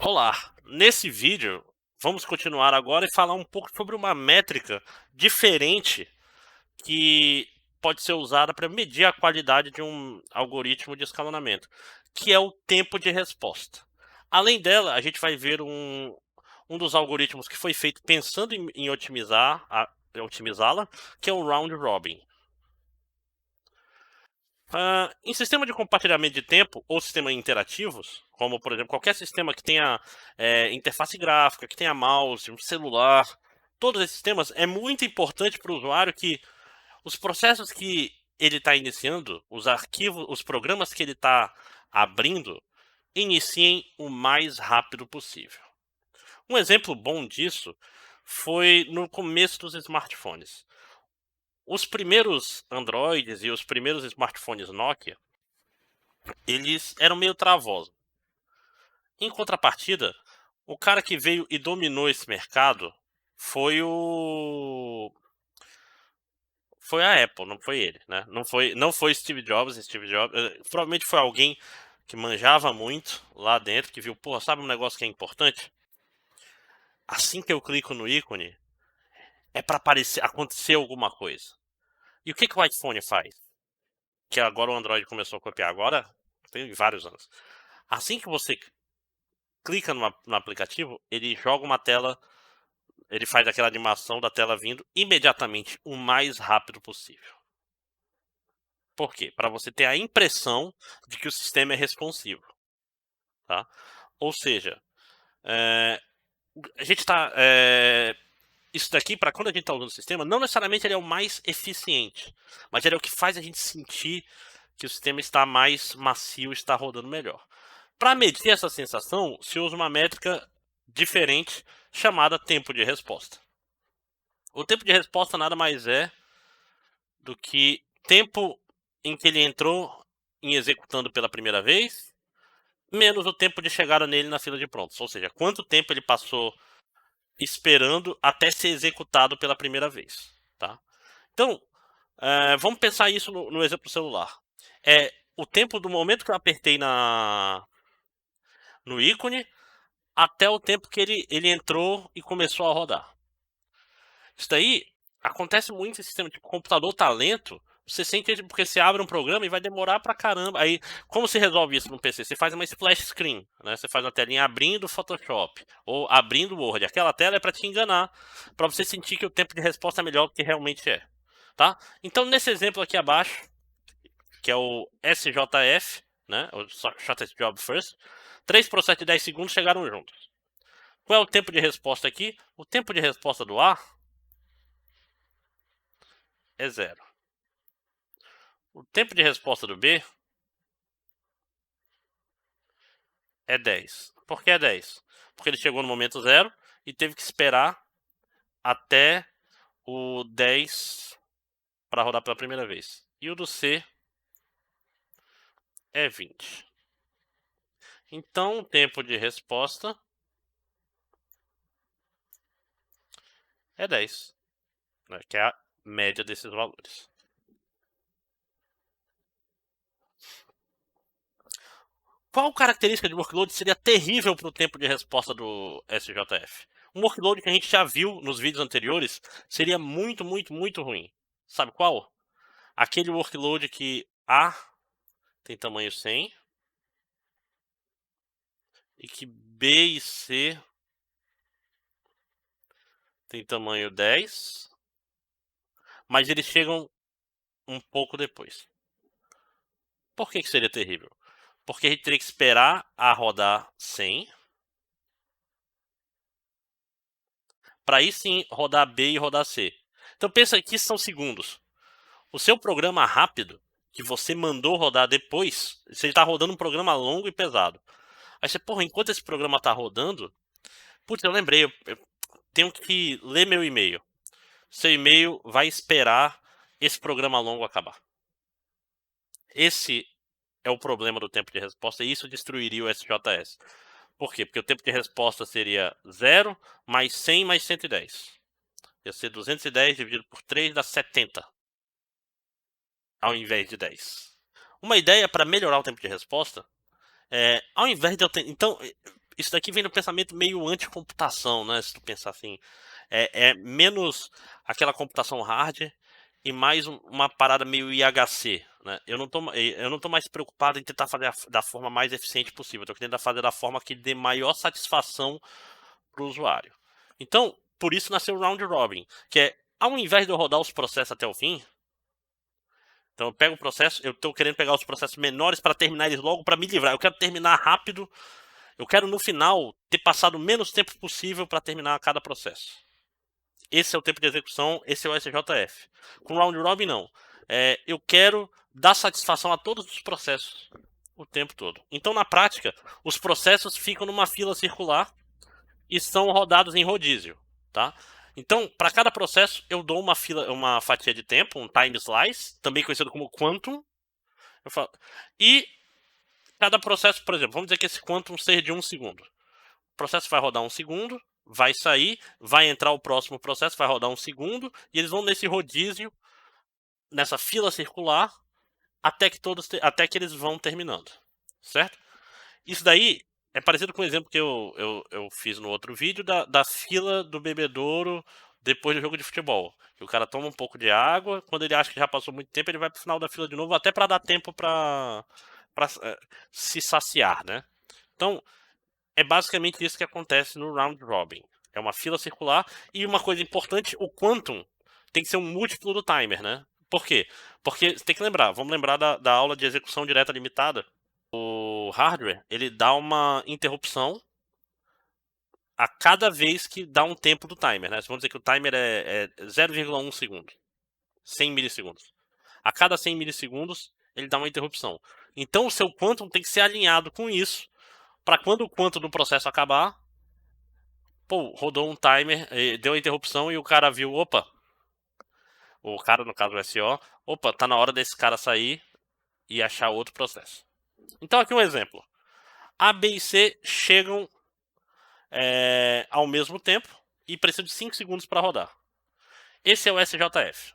Olá, nesse vídeo vamos continuar agora e falar um pouco sobre uma métrica diferente que pode ser usada para medir a qualidade de um algoritmo de escalonamento, que é o tempo de resposta. Além dela, a gente vai ver um dos algoritmos que foi feito pensando em otimizá-la, que é o Round Robin. Em sistema de compartilhamento de tempo ou sistemas interativos, como por exemplo qualquer sistema que tenha interface gráfica, que tenha mouse, um celular, todos esses sistemas, é muito importante para o usuário que os processos que ele está iniciando, os arquivos, os programas que ele está abrindo, iniciem o mais rápido possível. Um exemplo bom disso foi no começo dos smartphones. Os primeiros Androids e os primeiros smartphones Nokia, eles eram meio travosos. Em contrapartida, o cara que veio e dominou esse mercado foi a Apple, não foi ele, né? Não foi Steve Jobs, provavelmente foi alguém que manjava muito lá dentro, que viu, pô, sabe um negócio que é importante? Assim que eu clico no ícone, é para acontecer alguma coisa. E o que o iPhone faz? Que agora o Android começou a copiar, agora tem vários anos. Assim que você clica no aplicativo, ele joga uma tela, ele faz aquela animação da tela vindo imediatamente, o mais rápido possível. Por quê? Para você ter a impressão de que o sistema é responsivo. Tá? Ou seja, a gente está. Isso daqui, para quando a gente está usando o sistema, não necessariamente ele é o mais eficiente, mas ele é o que faz a gente sentir que o sistema está mais macio, está rodando melhor. Para medir essa sensação, se usa uma métrica diferente chamada tempo de resposta. O tempo de resposta nada mais é do que tempo em que ele entrou em executando pela primeira vez, menos o tempo de chegada nele na fila de prontos. Ou seja, quanto tempo ele passou esperando até ser executado pela primeira vez. Tá? Então, vamos pensar isso no exemplo do celular. É o tempo do momento que eu apertei no ícone até o tempo que ele entrou e começou a rodar. Isso daí acontece muito em sistema de computador tá lento. Você sente porque você abre um programa e vai demorar pra caramba. Aí, como se resolve isso no PC? Você faz uma splash screen, né? Você faz uma telinha abrindo o Photoshop ou abrindo o Word. Aquela tela é para te enganar, para você sentir que o tempo de resposta é melhor do que realmente é, tá? Então, nesse exemplo aqui abaixo, que é o SJF, né? O Shortest Job First, 3 processos de 10 segundos chegaram juntos. Qual é o tempo de resposta aqui? O tempo de resposta do A é 0. O tempo de resposta do B é 10. Por que é 10? Porque ele chegou no momento 0 e teve que esperar até o 10 para rodar pela primeira vez. E o do C é 20. Então, o tempo de resposta é 10, né, que é a média desses valores. Qual característica de workload seria terrível para o tempo de resposta do SJF? Um workload que a gente já viu nos vídeos anteriores seria muito, muito, muito ruim. Sabe qual? Aquele workload que A tem tamanho 100 e que B e C tem tamanho 10, mas eles chegam um pouco depois. Por que seria terrível? Porque a gente teria que esperar a rodar 100 para aí sim rodar B e rodar C. Então pensa que são segundos. O seu programa rápido, que você mandou rodar depois, você está rodando um programa longo e pesado. Aí você, porra, enquanto esse programa está rodando, putz, eu lembrei, eu tenho que ler meu e-mail. Seu e-mail vai esperar esse programa longo acabar. Esse é o problema do tempo de resposta e isso destruiria o SJS. Por quê? Porque o tempo de resposta seria 0 mais 100 mais 110. Ia ser 210 dividido por 3 dá 70, ao invés de 10. Uma ideia para melhorar o tempo de resposta é, ao invés de eu ter... Então, isso daqui vem do pensamento meio anti-computação, né? Se tu pensar assim. É menos aquela computação hard e mais uma parada meio IHC, né? Eu não tô mais preocupado em tentar fazer da forma mais eficiente possível. Eu tô querendo fazer da forma que dê maior satisfação para o usuário. Então, por isso nasceu o Round Robin, que é, ao invés de eu rodar os processos até o fim, então eu pego o processo, eu estou querendo pegar os processos menores para terminar eles logo para me livrar. Eu quero terminar rápido, eu quero no final ter passado o menos tempo possível para terminar cada processo. Esse é o tempo de execução, esse é o SJF. Com Round Robin, não. Eu quero dar satisfação a todos os processos o tempo todo. Então, na prática, os processos ficam numa fila circular e são rodados em rodízio, tá? Então, para cada processo, eu dou uma fatia de tempo, um time slice, também conhecido como quantum. E cada processo, por exemplo, vamos dizer que esse quantum seja de 1 segundo. O processo vai rodar 1 segundo, vai sair, vai entrar o próximo processo, vai rodar 1 segundo, e eles vão nesse rodízio, nessa fila circular, até que eles vão terminando, certo? Isso daí é parecido com o exemplo que eu fiz no outro vídeo da fila do bebedouro depois do jogo de futebol. Que o cara toma um pouco de água, quando ele acha que já passou muito tempo, ele vai pro final da fila de novo, até para dar tempo para se saciar, né? Então, é basicamente isso que acontece no round robin. É uma fila circular e uma coisa importante, o quantum tem que ser um múltiplo do timer, né? Por quê? Porque tem que lembrar, vamos lembrar da aula de execução direta limitada. O hardware, ele dá uma interrupção a cada vez que dá um tempo do timer, né? Vamos dizer que o timer é 0,1 segundo, 100 milissegundos. A cada 100 milissegundos, ele dá uma interrupção. Então, o seu quantum tem que ser alinhado com isso, para quando o quantum do processo acabar, pô, rodou um timer, deu a interrupção e o cara viu, opa, o cara, no caso o SO, opa, tá na hora desse cara sair e achar outro processo. Então, aqui um exemplo. A, B e C chegam ao mesmo tempo e precisa de 5 segundos para rodar. Esse é o SJF.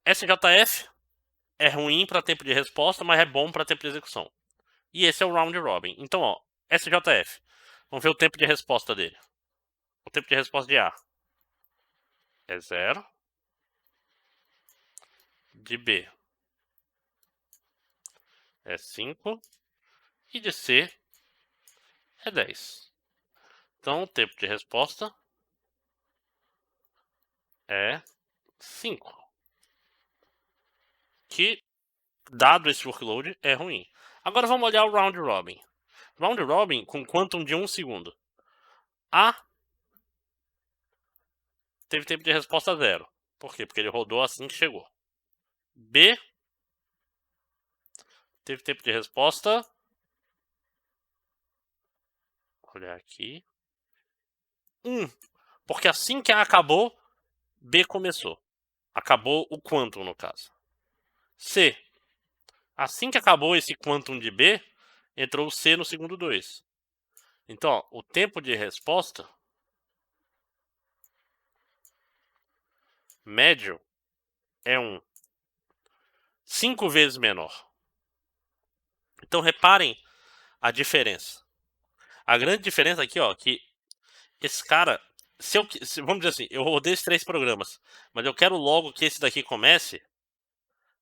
SJF é ruim para tempo de resposta, mas é bom para tempo de execução. E esse é o round robin. Então, ó, SJF. Vamos ver o tempo de resposta dele. O tempo de resposta de A é 0. De B é 5. E de C é 10. Então, o tempo de resposta é 5. Que, dado esse workload, é ruim. Agora vamos olhar o round robin. Round robin com quantum de 1 segundo. A teve tempo de resposta 0. Por quê? Porque ele rodou assim que chegou. B teve tempo de resposta. Vou olhar aqui. 1. Porque assim que A acabou, B começou. Acabou o quantum, no caso. C. Assim que acabou esse quantum de B, entrou o C no segundo 2. Então, ó, o tempo de resposta médio é 5 vezes menor. Então, reparem a diferença. A grande diferença aqui, ó, que esse cara, vamos dizer assim, eu rodei esses 3 programas, mas eu quero logo que esse daqui comece.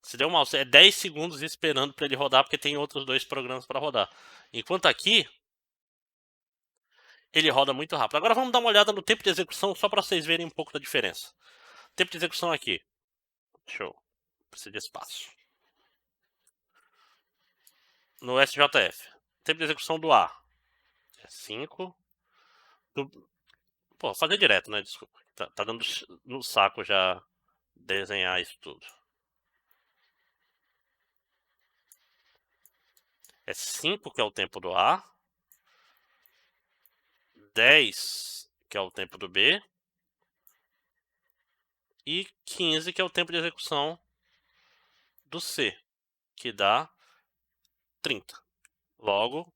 Se deu mal, é 10 segundos esperando para ele rodar, porque tem outros 2 programas para rodar. Enquanto aqui, ele roda muito rápido. Agora vamos dar uma olhada no tempo de execução, só para vocês verem um pouco da diferença. Tempo de execução aqui. Show. Precisa de espaço. No SJF. Tempo de execução do A é 5. Pô, fazer direto, né? Desculpa. Tá dando no saco já desenhar isso tudo. É 5 que é o tempo do A. 10 que é o tempo do B. E 15 que é o tempo de execução do C, que dá 30. Logo,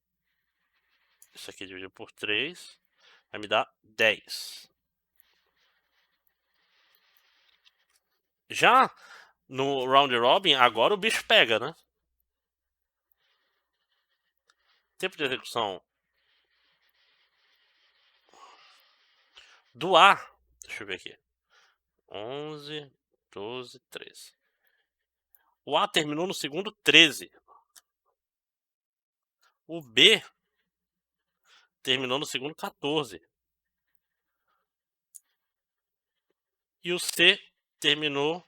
isso aqui dividido por 3 vai me dar 10. Já no round robin, agora o bicho pega, né? tempo de execução do A, deixa eu ver aqui, 11, 12, 13. O A terminou no segundo 13. O B terminou no segundo 14. E o C terminou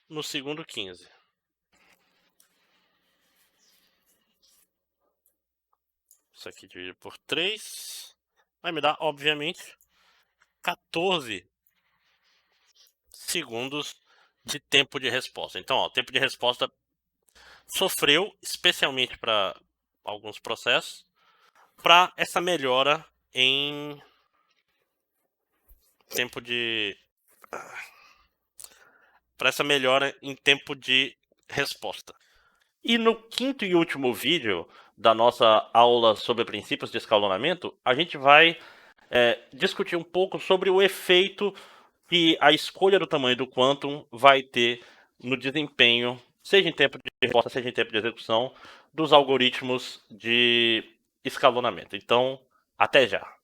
no segundo 15. Isso aqui dividido por 3 vai me dar, obviamente, 14 segundos de tempo de resposta. Então, ó, o tempo de resposta sofreu, especialmente para alguns processos, para essa melhora em tempo de... para essa melhora em tempo de resposta. E no quinto e último vídeo da nossa aula sobre princípios de escalonamento, a gente vai discutir um pouco sobre o efeito que a escolha do tamanho do quantum vai ter no desempenho, seja em tempo de resposta, seja em tempo de execução, dos algoritmos de escalonamento. Então, até já!